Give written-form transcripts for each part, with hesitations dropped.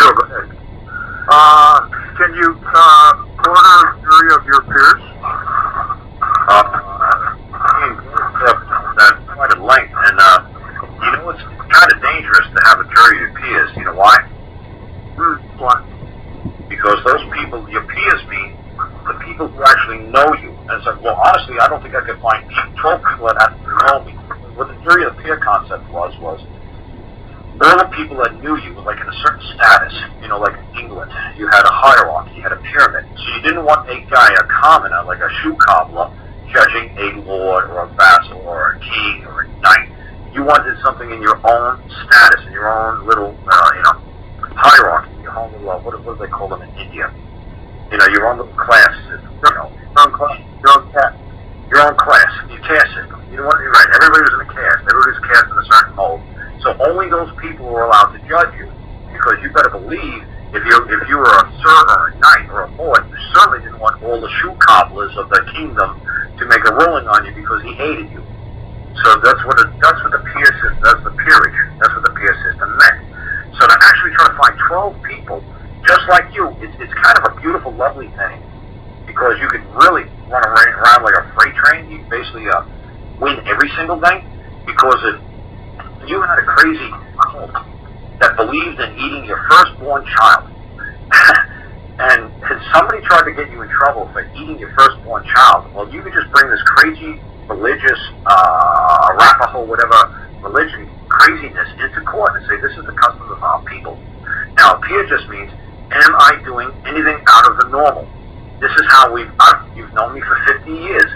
Sure, go ahead. Can you order a jury of your peers? That's quite at length, and you know it's kind of dangerous to have a jury of your peers. You know why? Why? Because those people, your peers mean the people who actually know you. And it's like, well, honestly, I don't think I could find 12 people that actually know me. What the jury of the peer concept was all the people that knew you were like in a certain status. You know, like in England, you had a hierarchy, you had a pyramid. So you didn't want a guy, a commoner, like a shoe cobbler, judging a lord or a vassal or a king or a knight. You wanted something in your own status, in your own little, hierarchy, your own little, what do they call them in India? You know, your own little class system, you know. Your own class, your own caste. Your own class, your caste system. You know what, you're right, everybody was in a caste. Everybody was cast in a certain mold. So only those people were allowed to judge you. Because you better believe, if you were a sir or a knight or a lord, you certainly didn't want all the shoe cobblers of the kingdom to make a ruling on you because he hated you. So that's what the peer system, that's the peerage, that's what the peer system meant. So to actually try to find 12 people just like you, it's kind of a beautiful, lovely thing, because you could really run around like a freight train. You basically win every single thing, because if you had a crazy cult that believed in eating your firstborn child, and somebody tried to get you in trouble for eating your firstborn child, well, you could just bring this crazy religious, Arapaho, whatever religion, craziness into court and say, this is the customs of our people. Now, peer just means, am I doing anything out of the normal? This is how you've known me for 50 years.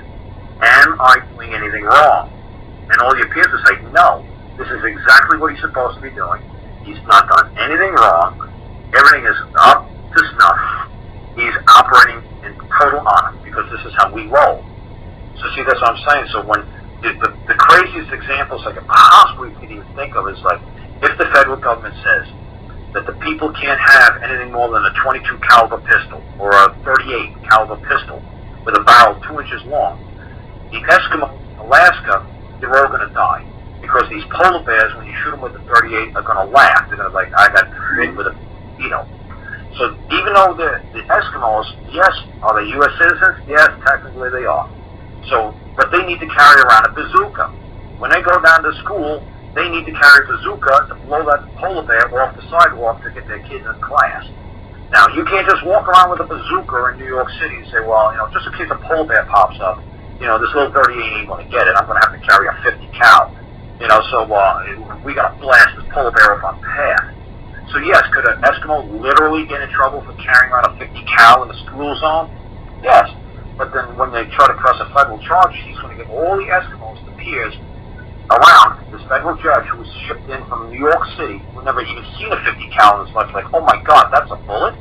Am I doing anything wrong? And all your peers will say, no, this is exactly what he's supposed to be doing. He's not done anything wrong. Everything is up to snuff. He's operating in total honor, because this is how we roll. So see, that's what I'm saying. So when the craziest examples I could possibly even think of is like, if the federal government says that the people can't have anything more than a 22 caliber pistol or a 38 caliber pistol with a barrel 2 inches long, the Eskimos in Alaska, they're all going to die. Because these polar bears, when you shoot them with a 38, are going to laugh. They're going to like, I got hit with a mosquito. So even though the Eskimos, yes, are they U.S. citizens? Yes, technically they are. So, but they need to carry around a bazooka. When they go down to school, they need to carry a bazooka to blow that polar bear off the sidewalk to get their kids in class. Now, you can't just walk around with a bazooka in New York City and say, well, just in case a polar bear pops up, this little 38 ain't going to get it. I'm going to have to carry a 50 cal. So we got to blast this polar bear off our path. So yes, could an Eskimo literally get in trouble for carrying around a 50 cal in the school zone? Yes. But then when they try to press a federal charge, he's going to get all the Eskimos, the peers, around this federal judge who was shipped in from New York City, who never even seen a 50 cal as much, like, oh my God, that's a bullet?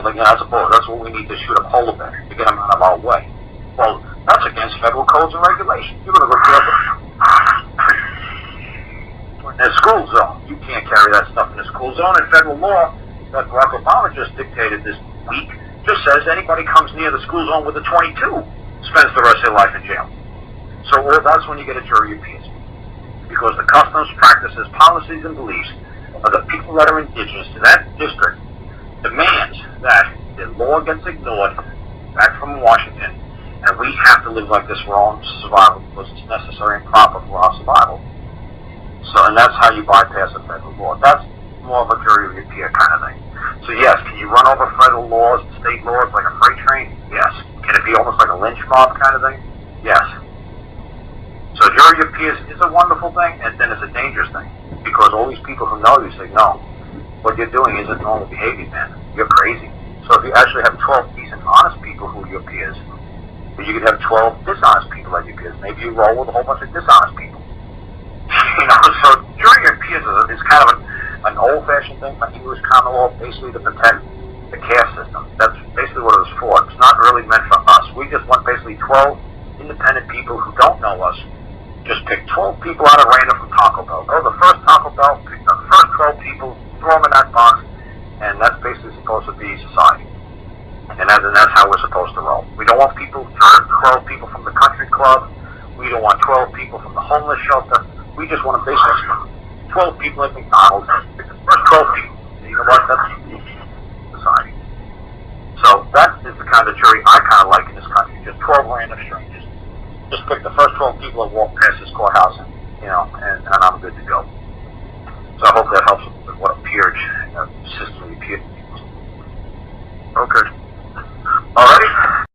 Like, yeah, that's a bullet. That's what we need to shoot a polar bear to get him out of our way. Well, that's against federal codes and regulations. You're going to go jail in the school zone. You can't carry that stuff in the school zone. And federal law that Barack Obama just dictated this week just says anybody comes near the school zone with a 22 spends the rest of their life in jail. So that's when you get a jury of peers. Because the customs, practices, policies, and beliefs of the people that are indigenous to that district demands that the law gets ignored back from Washington, and we have to live like this for our own survival, because it's necessary and proper for our survival. So, and that's how you bypass a federal law. That's more of a jury of your peer kind of thing. So yes, can you run over federal laws and state laws like a freight train? Yes. Can it be almost like a lynch mob kind of thing? Yes. So jury of peers is a wonderful thing, and then it's a dangerous thing, because all these people who know you say, no, what you're doing isn't normal behavior, man. You're crazy. So if you actually have 12 decent, honest people who are your peers, but you could have 12 dishonest people as your peers. Maybe you roll with a whole bunch of dishonest people. So jury of peers is kind of an old-fashioned thing, an English common law, basically to protect the caste system. That's basically what it was for. It's not really meant for us. We just want basically 12 independent people who don't know us. Just pick 12 people out of random from Taco Bell. Go to the first Taco Bell, pick the first 12 people, throw them in that box, and that's basically supposed to be society. And that's how we're supposed to roll. We don't want 12 people from the country club. We don't want 12 people from the homeless shelter. We just want to basically 12 people at McDonald's. Pick the first 12 people. you know what, that's society. So that is the kind of jury I kind of like in this country. Just 12 random strangers. Just pick the first 12 people that walk past this courthouse, and I'm good to go. So I hope that helps with what a peerage system,